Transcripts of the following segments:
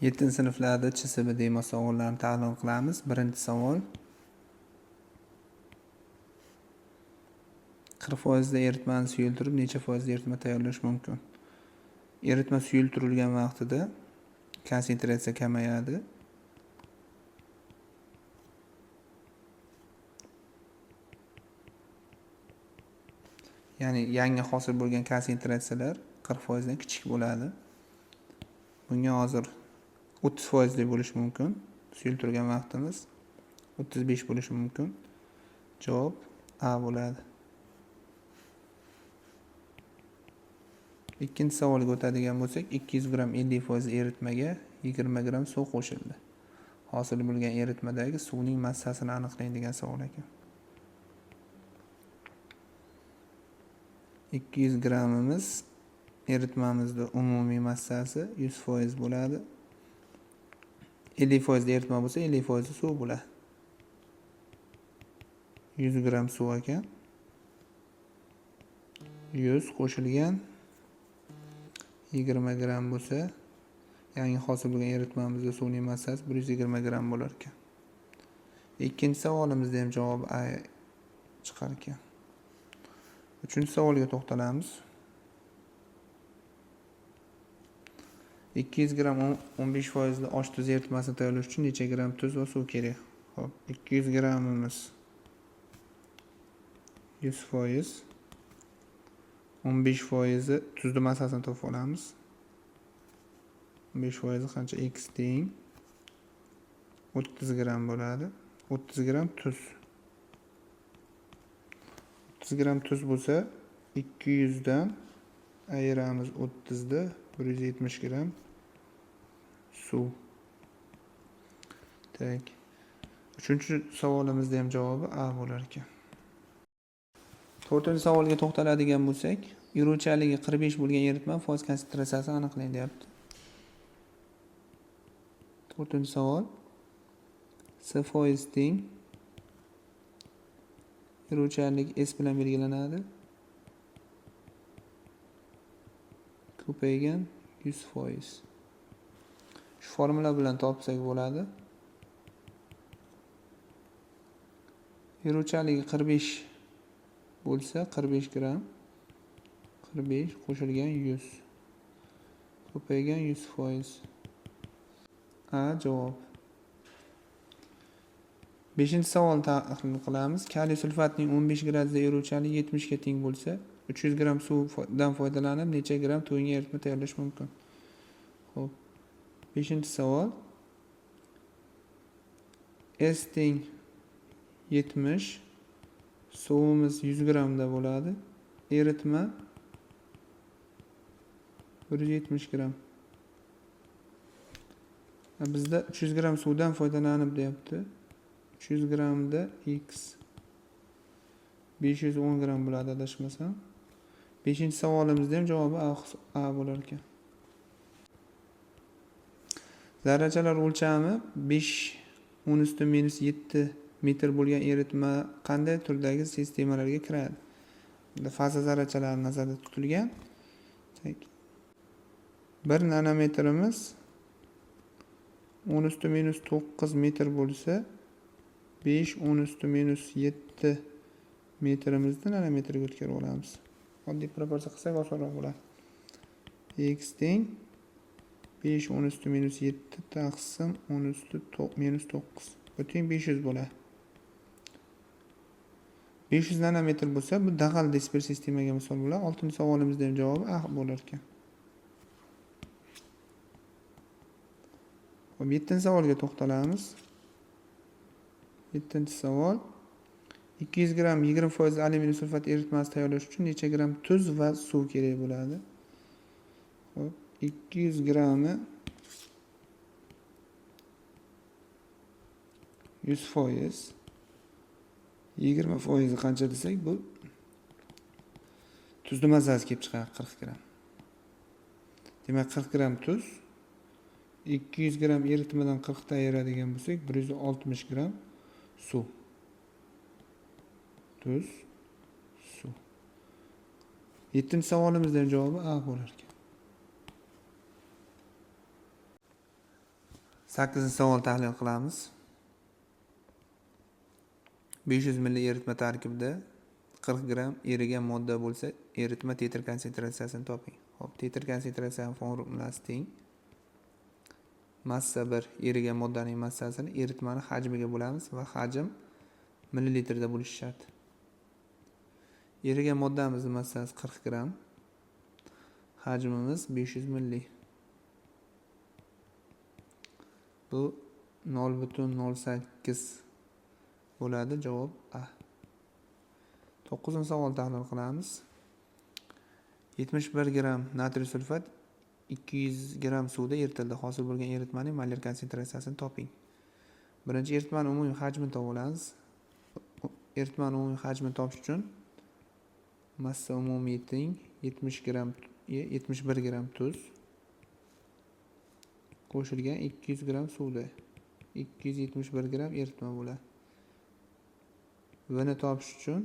7 sinflarda CSB demo savollarini ta'lim qilamiz. Birinchi savol. 40% da eritmani suyultirib necha foizda eritma tayyorlash mumkin? Eritma suyultirilgan vaqtida konsentratsiya kamayadi. Ya'ni yangi hosil bo'lgan konsentratsiyalar 40% dan kichik bo'ladi. Bunga hozir 30% bo'lishi mumkin. Suyultirgan vaqtimiz 35 bo'lishi mumkin. Javob A bo'ladi. Ikkinchi savolga o'tadigan bo'lsak, 200 gram 50% eritmaga 20 gram suv qo'shildi. Hosil bo'lgan eritmadagi suvning massasini aniqlang degan savol ekan. 200 grammimiz eritmamizning umumiy massasi 100% bo'ladi. 50% eritma bo'lsa, 50% suv bo'ladi. 100 gram suv ekan. 100 qo'shilgan 20 gram bo'lsa, yangi hosil bo'lgan eritmamizda suvning massasi 120 gram bo'lar ekan. Ikkinchi savolimizda ham javob A chiqar ekan. Uchinchi savolga to'xtalamiz. 200 gram 15% osh tuz eritmasini tayyorlash uchun necha gram tuz va suv kerak? Xo'p, 200 grammimiz 100%, 15% tuzni massasini topib olamiz. 15% qancha? X teng 30 gram bo'ladi. 30 gram tuz. 30 gram tuz bo'lsa, 200 dan ayiramiz 30 da 170 gram suv. Tak. Uchinchi savolimizda ham javobi A bo'lar ekan. To'rtinchi savolga to'xtaladigan bo'lsak, yuruvchanligi 45 bo'lgan eritma foiz konsentratsiyasini aniqlang deyapti. To'rtinchi savol. S foiz teng yuruvchanlik S bilan belgilanadi. Ko'paygan 100%. Shu formula bilan topsak bo'ladi. Yuruvchanligi 45 bo'lsa, 45 gram 45 qo'shilgan 100 ko'paygan 100%. A javob. 5-savolni tahlil qilamiz. Kaliy sulfatning 15 gradusda eruvchanligi 70 ga teng bo'lsa, 300 gram suvdan foydalanib necha gram to'yinga eritma tayyorlash mumkin? Xo'p. 5-savol. S teng 70, suvimiz 100 gramda bo'ladi. Eritma 170 gram. Bizda 300 gram suvdan foydalanib deyapti. 300 gramda X 510 gram bo'ladi adashmasam. 5-savolimizda ham javobi A bo'lar ekan. Zarrachalar o'lchami 5-7 metr bo'lgan eritma qanday turdagi sistemalarga kiradi? Bunda faza zarrachalari nazarda tutilgan. 1 nanometrimiz 10⁻⁹ metr bo'lsa, 5-7 metrimizni nanometrga o'tkazib olamiz. Oddiy proporsiya qilsak osonroq bo'ladi. X teng 5-7 taqsim 10⁻⁹. Butun 500 bo'ladi. 500 nanometr bo'lsa, bu dag'al disper sistemaga misol bo'ladi. 6-savolimizda ham javobi A bo'lar ekan. 7-savolga to'xtalamiz. 7-savol. 200 gram 20% alyuminiy sulfat eritmasi tayyorlash uchun necha gram tuz va suv kerak bo'ladi? Xo'p, 200 gramni 100%, 20% qancha desak, bu tuzni massasi kelib chiqadi 40 gram. Demak, 40 gram tuz 200 gram eritmadan 40 ta ayiradigan bo'lsak, 160 gram suv. Tuz, suv. 7-savolimizdan javobi A bo'lar ekan. Sakkizinchi savol tahlil qilamiz. 500 ml eritma tarkibida 40 gram erigan modda bo'lsa, eritma titr konsentratsiyasini toping. Xo'p, titr konsentratsiyaning formulasi teng. Massa 1 erigan moddaning massasini eritmani hajmiga bo'lamiz va hajm millilitrda bo'lishi shart. Erigan moddamizning massasi 40 gram. Hajmimiz 500 ml. Bu 0,08 bo'ladi. Javob A. 9-savol tahlil qilamiz. 71 gram natriy sulfat 200 gram suvda eritildi. Hosil bo'lgan eritmaning molyar konsentratsiyasini toping. Birinchi eritmaning umumiy hajmini topib olamiz. Eritmaning umumiy hajmini topish uchun massa umumiy teng 71 gram tuz qo'shilgan 200 gram suvda 271 gram eritma bo'ladi. Buni topish uchun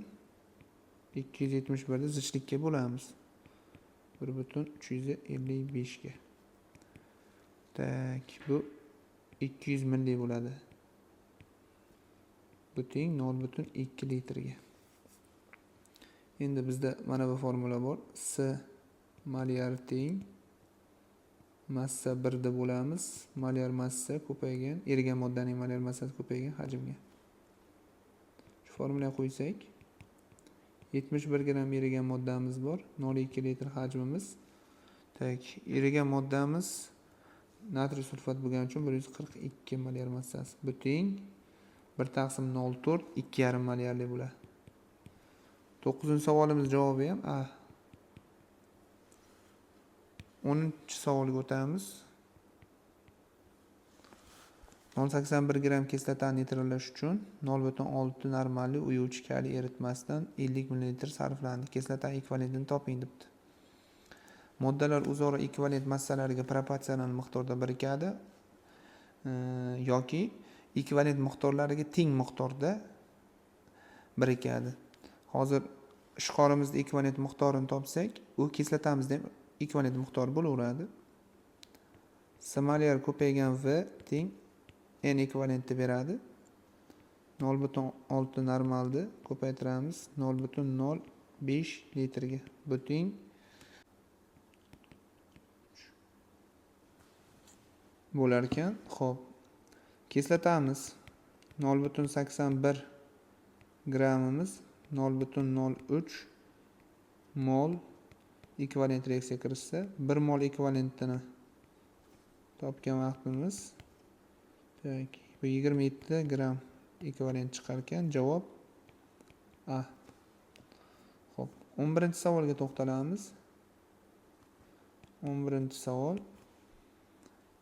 271 ni zichlikka bo'lamiz. 1,355 ga. Tak, bu 200 ml bo'ladi. Bu teng 0,2 litrga. Endi bizda mana bu formula bor. S molyar teng massa 1 da bo'lamiz. Molyar massa ko'paygan, erigan moddaning molyar massasi ko'paygan hajmga. Shu formulaga qo'ysak, 71 gram erigan moddamiz bor, 0,2 litr hajmimiz. Tak, erigan moddamiz natriy sulfat bo'lgani uchun 142 molyar massasi. Bu teng 1/04 2,5 molyarli bo'ladi. 9-savolimiz javobi ham A. 10-savolga o'tamiz. 0,81 gram kislotani neytrallash uchun 0,6 normalli uyuvchi kaliy eritmasidan 50 ml sarflandi. Kislotaning ekvivalentini toping debdi. Moddalar o'zaro ekvivalent massalariga proporsional miqdorda birikadi yoki ekvivalent miqdorlariga teng miqdorda birikadi. Hozir ishqorimizda ekvivalent miqdorini topsak, u kislotamizda ham ekvivalent miqdor bo'laveradi. S molyar ko'paygan V teng N ekvivalentni beradi. 0,6 normalni ko'paytiramiz 0,05 litrga. Bu teng bo'lar ekan. Xo'p. Kislotamiz 0,81 gramimiz 0,03 mol ekvivalent reaksiya kirishsa, 1 mol ekvivalentini topgan vaqtimiz bu 27 gram ekvivalent chiqar ekan. Javob A. Xo'p, 11-savolga to'xtalamiz. 11-savol.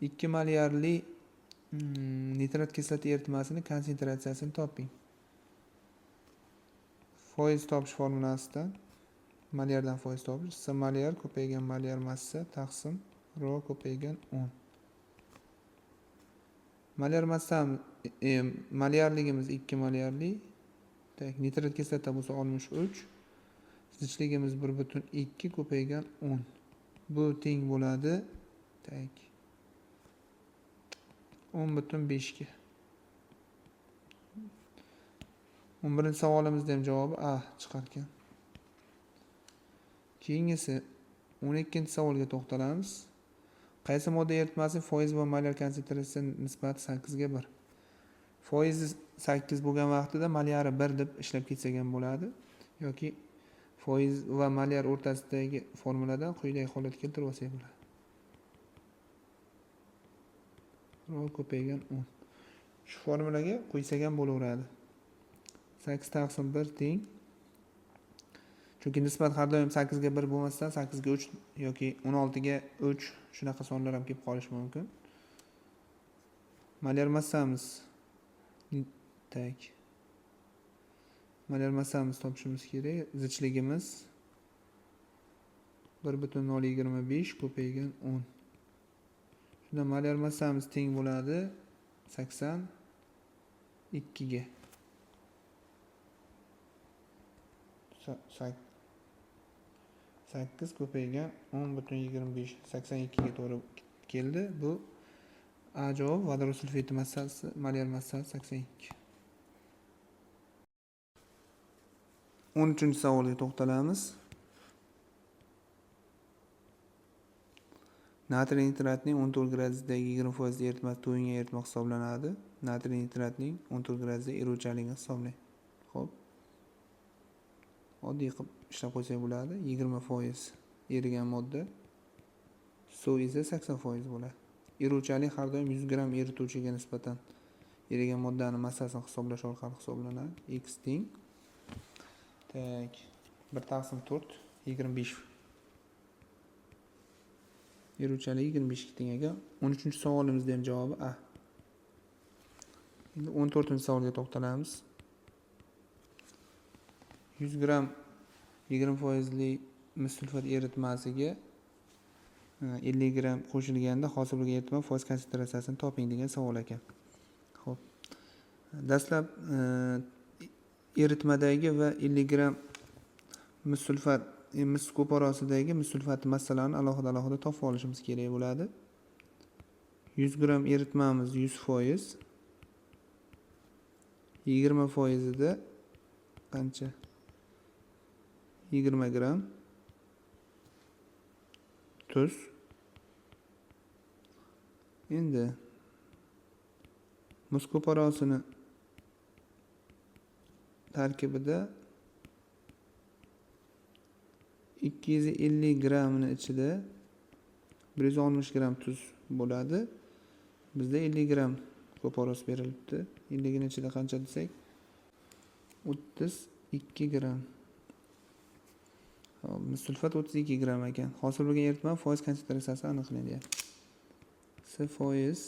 2 molyarli nitrat kislota eritmasining konsentratsiyasini toping. Foiz topish formulasidan molyardan foiz topish. S molyar ko'paygan molyar massa taqsim Rho ko'paygan 10. Molyar massamiz molyarligimiz 2 molyarli. Tak, nitrat kislota bo'lsa 63. Zichligimiz 1,2 ko'paygan 10. Bu teng bo'ladi. Tak. 10,5 ga. 11-savolimizda ham javobi A chiqar ekan. Keyingisi 12-savolga to'xtalamiz. Qaysi modda eritmasi foiz va molyar konsentratsiya nisbati 8 ga 1. Foizi 8 bo'lgan vaqtida molyari 1 deb ishlab ketsak ham bo'ladi yoki foiz va molyar o'rtasidagi formuladan quyidagi holat keltirib olsak bo'ladi. Rho ko'paygan 10. Shu formulaga qo'ysak ham bo'laveradi. 8 taqsim 1 teng. Chunki nisbat har doim 8 ga 1 bo'lmasdan 8 ga 3 yoki 16 ga 3 shunaqa sonlar ham kelib qolishi mumkin. Molyar massamiz tak. Molyar massamiz topishimiz kerak. Zichligimiz 1,025 ko'paygan 10. Shunda molyar massamiz teng bo'ladi 82 ga. 8 ko'paygan 10,25 82 ga to'g'ri keldi. Bu A javob vodorod sulfati massasi, molyar massasi 82. 13-savolga to'xtalamiz. Natriy nitratining 14 gradusdagi 20% eritmasi to'yingan eritma hisoblanadi. Natriy nitratining 14 gradusda eruvchanligini hisoblang. Xo'p. Oddiy qilib ishlab qo'ysak bo'ladi. 20% erigan modda, suv esa 80% bo'ladi. Eruvchanlik har doim 100 gram erituvchiga nisbatan erigan moddaning massasini hisoblash orqali hisoblanadi. X teng 1/4 25. Eruvchanlik 25 teng ekan. 13-savolimizda ham javobi A. Endi 14-savolga to'xtalamiz. 100 gram 20% mis sulfat eritmasiga 50 gram qo'shilganda hosil bo'lgan eritma foiz konsentratsiyasini toping degan savol ekan. Xo'p. Dastlab eritmadagi va 50 gram mis sulfat mis qo'porosidagi mis sulfat massalarini alohida topib olishimiz kerak bo'ladi. 100 gram eritmamiz 100%. 20% da qancha? 20 gram tuz. Endi mis qo'porosini tarkibida 250 gramini ichida 160 gram tuz bo'ladi. Bizda 50 gram qo'poros berilibdi. 50 ning ichida qancha desak 32 gram. Mis sulfat 32 gram ekan. Hosil bo'lgan eritma foiz konsentratsiyasi aniqlanadi. S%,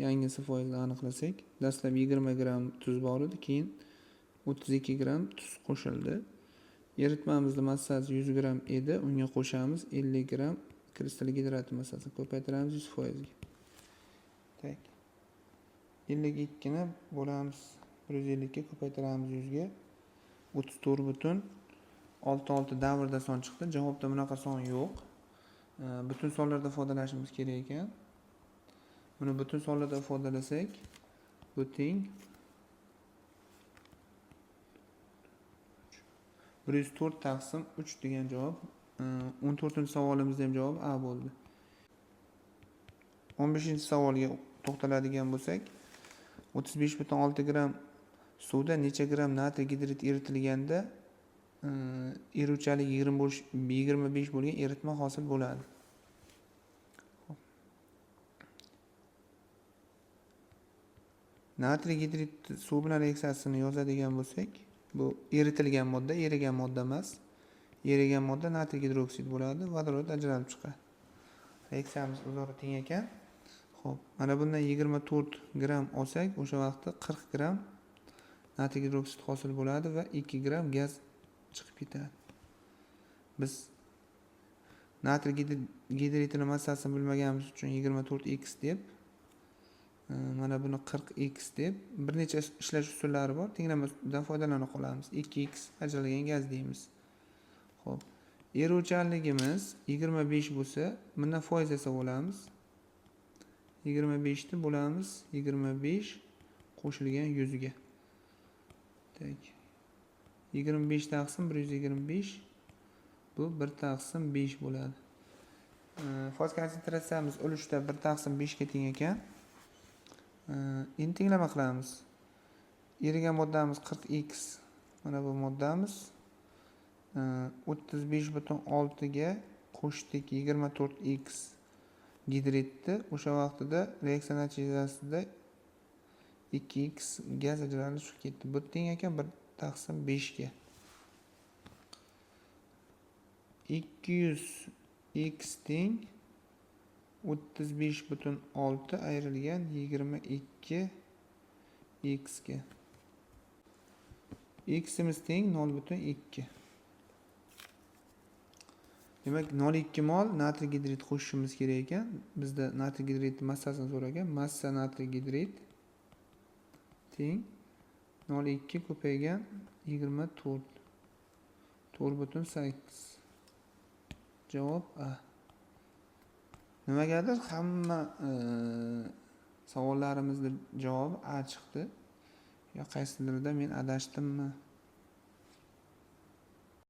yangisi foizni aniqlasak, dastlab 20 gram tuz bor edi, keyin 32 gram tuz qo'shildi. Eritmamizning massasi 100 gram edi, unga qo'shamiz 50 gram kristallik gidrat massasini ko'paytiramiz 100% ga. Tak. 52 ni bo'lamiz 150 ga ko'paytiramiz 100 ga. 34,66 davrda son chiqdi. Javobda bunaqa son yo'q. Butun sonlarda foydalanishimiz kerak ekan. Buni butun sonlarda ifodalasak, bu teng 104 taqsim 3 degan javob. 14-savolimizda ham javob A bo'ldi. 15-savolga to'xtaladigan bo'lsak, 35,6 gram suvda necha gram natriy gidrid eritilganda eruvchanlik 25 bo'lgan eritma hosil bo'ladi. Natriy gidrid suv bilan reaksiyasini yozadigan bo'lsak, bu eritilgan modda, erigan modda emas. Erigan modda natriy gidroksid bo'ladi, vodorod ajralib chiqadi. Reaksiyamiz o'zaro teng ekan. Xo'p, mana bundan 24 gram olsak, o'sha vaqtda 40 gram natriy gidroksid hosil bo'ladi va 2 gram gaz chiqib ketadi. Biz natriy gidritining massasini bilmaganimiz uchun 24x deb, mana buni 40x deb bir necha ishlash usullari bor. Tenglamadan foydalana qolamiz. 2x ajralgan gaz deymiz. Xo'p. Eruvchanligimiz 25 bo'lsa, bundan foiz esa bo'lamiz. 25 ni bo'lamiz 25 qo'shilgan 100 ga. Tak. 25 taqsim 125 bu 1 taqsim 5 bo'ladi. Foiz konsentratsiyamiz ulushda 1 taqsim 5 ga teng ekan. Endi tenglama qilamiz. Erigan moddamiz 40x. Mana bu moddamiz 35,6 ga qo'shdik 24x gidridni. O'sha vaqtida reaksiya natijasida 2x gaz ajralib chiqib ketdi. Bu teng ekan 1 taqsim 5 ga. 200x teng 35,6 ayrilgan 22x ga. X'imiz teng 0,2. Demak 0,2 mol natriy gidrid qo'shishimiz kerak ekan. Bizda natriy gidridning massasini so'ragan. Massa natriy gidrid teng 0,2 ko'paygan 24. 4,8. Javob A. Nimagadir hamma Savollarimizni javobi A chiqdi. Yo qaysidirida men adashdimmi?